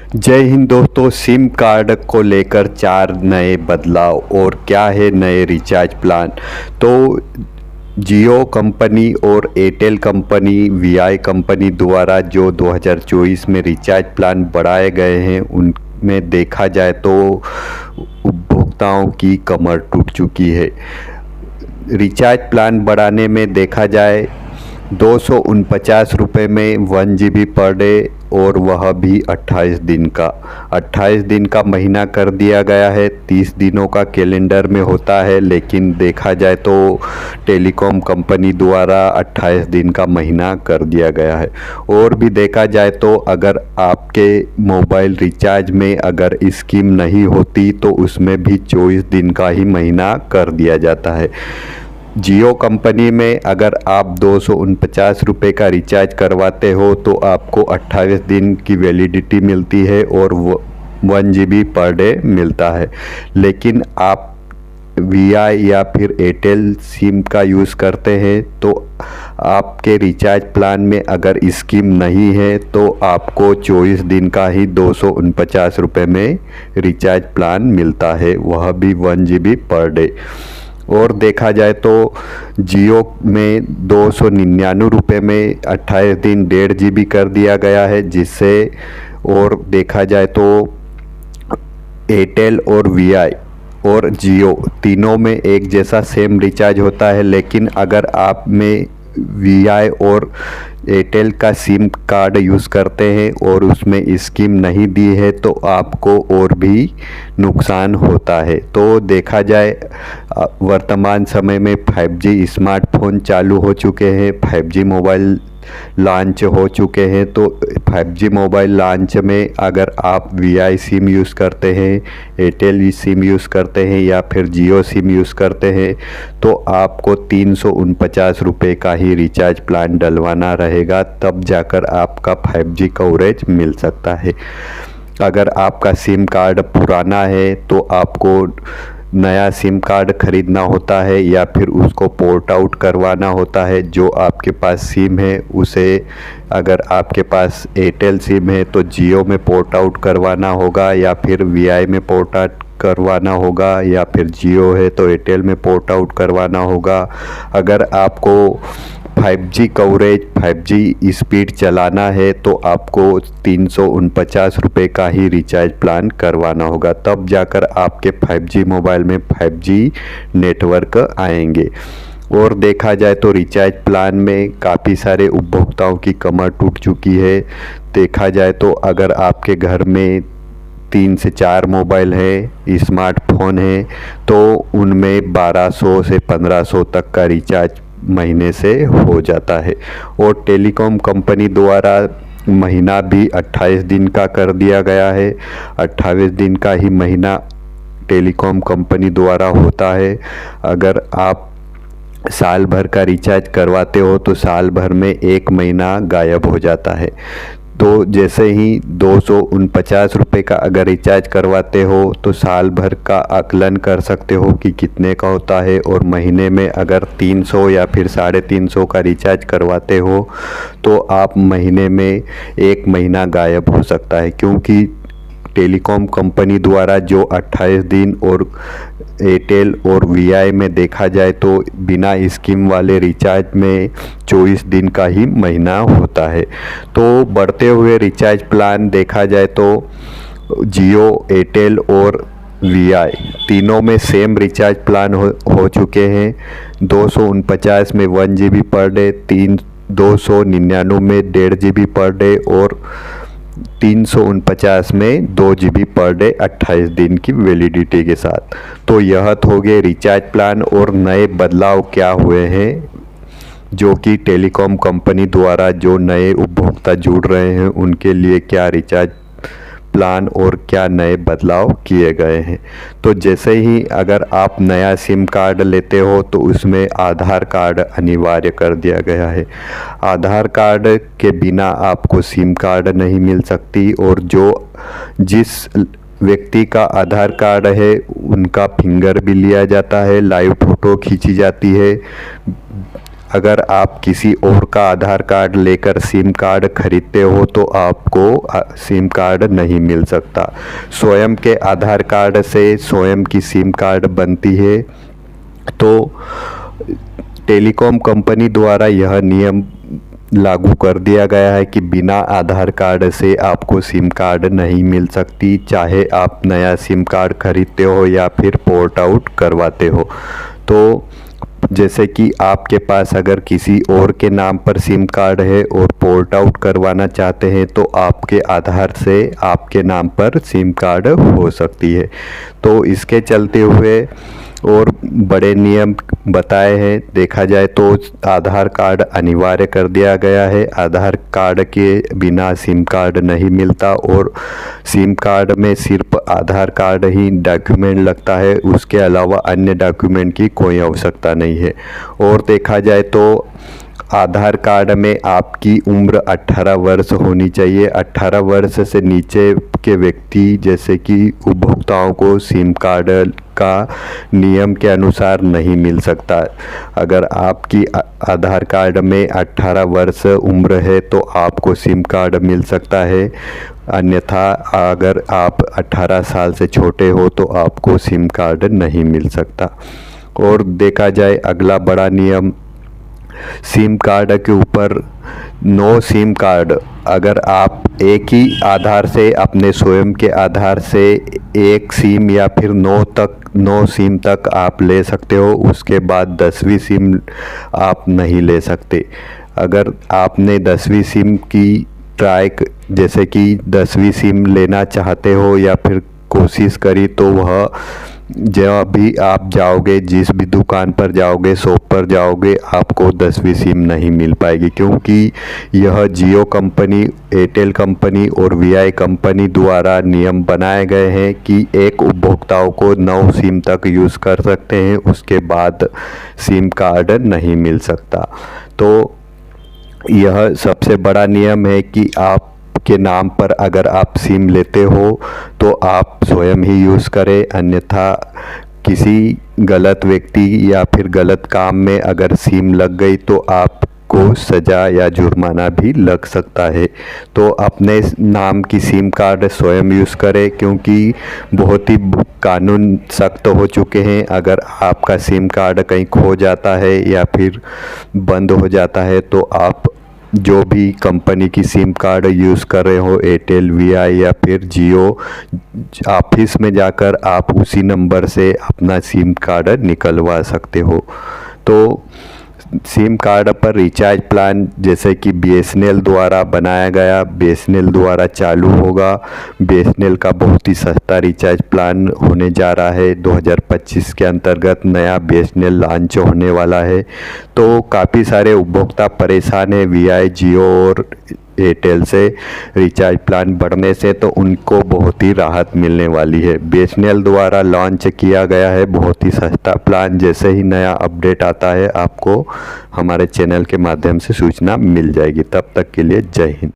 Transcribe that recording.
जय हिंद दोस्तों। SIM card को लेकर 4 नए बदलाव और क्या है नए रिचार्ज प्लान। तो जियो कंपनी और एयरटेल कंपनी वीआई कंपनी द्वारा जो 2024 में रिचार्ज प्लान बढ़ाए गए हैं उनमें देखा जाए तो उपभोक्ताओं की कमर टूट चुकी है। रिचार्ज प्लान बढ़ाने में देखा जाए 249 रुपये में 1 GB पर डे और वह भी 28 दिन का महीना कर दिया गया है। 30 दिनों का कैलेंडर में होता है, लेकिन देखा जाए तो टेलीकॉम कंपनी द्वारा 28 दिन का महीना कर दिया गया है। और भी देखा जाए तो अगर आपके मोबाइल रिचार्ज में अगर स्कीम नहीं होती तो उसमें भी 24 दिन का ही महीना कर दिया जाता है। जियो कंपनी में अगर आप 249 रुपये का रिचार्ज करवाते हो तो आपको 28 दिन की वैलिडिटी मिलती है और 1 GB पर डे मिलता है। लेकिन आप वीआई या फिर एयरटेल सिम का यूज़ करते हैं तो आपके रिचार्ज प्लान में अगर स्कीम नहीं है तो आपको 24 दिन का ही 249 रुपये में रिचार्ज प्लान मिलता है, वह भी 1 GB पर डे। और देखा जाए तो जियो में 299 रुपये में 28 दिन 1.5 GB कर दिया गया है, जिससे और देखा जाए तो एयरटेल और वीआई और जियो तीनों में एक जैसा सेम रिचार्ज होता है। लेकिन अगर आप में वीआई और एयरटेल का सिम कार्ड यूज़ करते हैं और उसमें स्कीम नहीं दी है तो आपको और भी नुकसान होता है। तो देखा जाए वर्तमान समय में 5G स्मार्टफोन चालू हो चुके हैं, 5G मोबाइल लॉन्च हो चुके हैं। तो 5G मोबाइल लॉन्च में अगर आप वीआई सिम यूज़ करते हैं, एयरटेल सिम यूज़ करते हैं या फिर जियो सिम यूज़ करते हैं तो आपको 349 रुपये का ही रिचार्ज प्लान डलवाना रहेगा, तब जाकर आपका 5G कवरेज मिल सकता है। अगर आपका सिम कार्ड पुराना है तो आपको नया सिम कार्ड ख़रीदना होता है या फिर उसको पोर्ट आउट करवाना होता है। जो आपके पास सिम है उसे, अगर आपके पास एयरटेल सिम है तो जियो में पोर्ट आउट करवाना होगा या फिर वीआई में पोर्ट आउट करवाना होगा, या फिर जियो है तो एयरटेल में पोर्ट आउट करवाना होगा। अगर आपको 5G कवरेज 5G स्पीड चलाना है तो आपको 349 रुपये का ही रिचार्ज प्लान करवाना होगा, तब जाकर आपके 5G मोबाइल में 5G नेटवर्क आएंगे। और देखा जाए तो रिचार्ज प्लान में काफ़ी सारे उपभोक्ताओं की कमर टूट चुकी है। देखा जाए तो अगर आपके घर में 3 से 4 मोबाइल है, स्मार्टफोन है, तो उनमें 1200 से 1500 तक का रिचार्ज महीने से हो जाता है। और टेलीकॉम कंपनी द्वारा महीना भी 28 दिन का कर दिया गया है। 28 दिन का ही महीना टेलीकॉम कंपनी द्वारा होता है। अगर आप साल भर का रिचार्ज करवाते हो तो साल भर में 1 महीना गायब हो जाता है। तो जैसे ही 249 रुपये का अगर रिचार्ज करवाते हो तो साल भर का आकलन कर सकते हो कि कितने का होता है। और महीने में अगर 300 या फिर 350 का रिचार्ज करवाते हो तो आप महीने में 1 महीना गायब हो सकता है, क्योंकि टेलीकॉम कंपनी द्वारा जो 28 दिन और एयरटेल और वीआई में देखा जाए तो बिना स्कीम वाले रिचार्ज में 24 दिन का ही महीना होता है। तो बढ़ते हुए रिचार्ज प्लान देखा जाए तो जियो, एयरटेल और वीआई तीनों में सेम रिचार्ज प्लान हो चुके हैं। 249 में 1 GB पर डे, 299 में 1.5 GB पर डे और 349 में 2 GB पर डे 28 दिन की वैलिडिटी के साथ। तो यह हो गए रिचार्ज प्लान और नए बदलाव क्या हुए हैं जो कि टेलीकॉम कंपनी द्वारा जो नए उपभोक्ता जुड़ रहे हैं उनके लिए क्या रिचार्ज प्लान और क्या नए बदलाव किए गए हैं। तो जैसे ही अगर आप नया सिम कार्ड लेते हो तो उसमें आधार कार्ड अनिवार्य कर दिया गया है। आधार कार्ड के बिना आपको सिम कार्ड नहीं मिल सकती। और जिस व्यक्ति का आधार कार्ड है उनका फिंगर भी लिया जाता है, लाइव फ़ोटो खींची जाती है। अगर आप किसी और का आधार कार्ड लेकर सिम कार्ड खरीदते हो तो आपको सिम कार्ड नहीं मिल सकता। स्वयं के आधार कार्ड से स्वयं की सिम कार्ड बनती है। तो टेलीकॉम कंपनी द्वारा यह नियम लागू कर दिया गया है कि बिना आधार कार्ड से आपको सिम कार्ड नहीं मिल सकती, चाहे आप नया सिम कार्ड खरीदते हो या फिर पोर्ट आउट करवाते हो। तो जैसे कि आपके पास अगर किसी और के नाम पर सिम कार्ड है और पोर्ट आउट करवाना चाहते हैं तो आपके आधार से आपके नाम पर सिम कार्ड हो सकती है। तो इसके चलते हुए और बड़े नियम बताए हैं। देखा जाए तो आधार कार्ड अनिवार्य कर दिया गया है। आधार कार्ड के बिना सिम कार्ड नहीं मिलता और सिम कार्ड में सिर्फ आधार कार्ड ही डॉक्यूमेंट लगता है, उसके अलावा अन्य डॉक्यूमेंट की कोई आवश्यकता नहीं है। और देखा जाए तो आधार कार्ड में आपकी उम्र 18 वर्ष होनी चाहिए। 18 वर्ष से नीचे के व्यक्ति जैसे कि उपभोक्ताओं को सिम कार्ड का नियम के अनुसार नहीं मिल सकता। अगर आपकी आधार कार्ड में 18 वर्ष उम्र है तो आपको सिम कार्ड मिल सकता है, अन्यथा अगर आप 18 साल से छोटे हो तो आपको सिम कार्ड नहीं मिल सकता। और देखा जाए अगला बड़ा नियम, सिम कार्ड के ऊपर नो सिम कार्ड। अगर आप एक ही आधार से अपने स्वयं के आधार से एक सिम या फिर 9 सिम तक आप ले सकते हो, उसके बाद 10वीं सिम आप नहीं ले सकते। अगर आपने 10वीं सिम की जैसे कि 10वीं सिम लेना चाहते हो या फिर कोशिश करी तो वह जब भी आप जाओगे, जिस भी दुकान पर जाओगे, शॉप पर जाओगे, आपको 10वीं सिम नहीं मिल पाएगी, क्योंकि यह जियो कंपनी, एयरटेल कंपनी और वीआई कंपनी द्वारा नियम बनाए गए हैं कि एक उपभोक्ताओं को 9 सिम तक यूज़ कर सकते हैं, उसके बाद सिम कार्ड नहीं मिल सकता। तो यह सबसे बड़ा नियम है कि आप के नाम पर अगर आप सिम लेते हो तो आप स्वयं ही यूज़ करें, अन्यथा किसी गलत व्यक्ति या फिर गलत काम में अगर सिम लग गई तो आपको सज़ा या जुर्माना भी लग सकता है। तो अपने नाम की सिम कार्ड स्वयं यूज़ करें, क्योंकि बहुत ही कानून सख्त हो चुके हैं। अगर आपका सिम कार्ड कहीं खो जाता है या फिर बंद हो जाता है तो आप जो भी कंपनी की सिम कार्ड यूज़ कर रहे हो, एयरटेल, वीआई या फिर जियो, ऑफिस में जाकर आप उसी नंबर से अपना सिम कार्ड निकलवा सकते हो। तो सिम कार्ड पर रिचार्ज प्लान जैसे कि बीएसएनएल द्वारा बनाया गया, बीएसएनएल द्वारा चालू होगा। बीएसएनएल का बहुत ही सस्ता रिचार्ज प्लान होने जा रहा है। 2025 के अंतर्गत नया बीएसएनएल लॉन्च होने वाला है। तो काफ़ी सारे उपभोक्ता परेशान हैं वीआई, जियो और एयरटेल से रिचार्ज प्लान बढ़ने से, तो उनको बहुत ही राहत मिलने वाली है। बीएसएनएल द्वारा लॉन्च किया गया है बहुत ही सस्ता प्लान। जैसे ही नया अपडेट आता है आपको हमारे चैनल के माध्यम से सूचना मिल जाएगी। तब तक के लिए जय हिंद।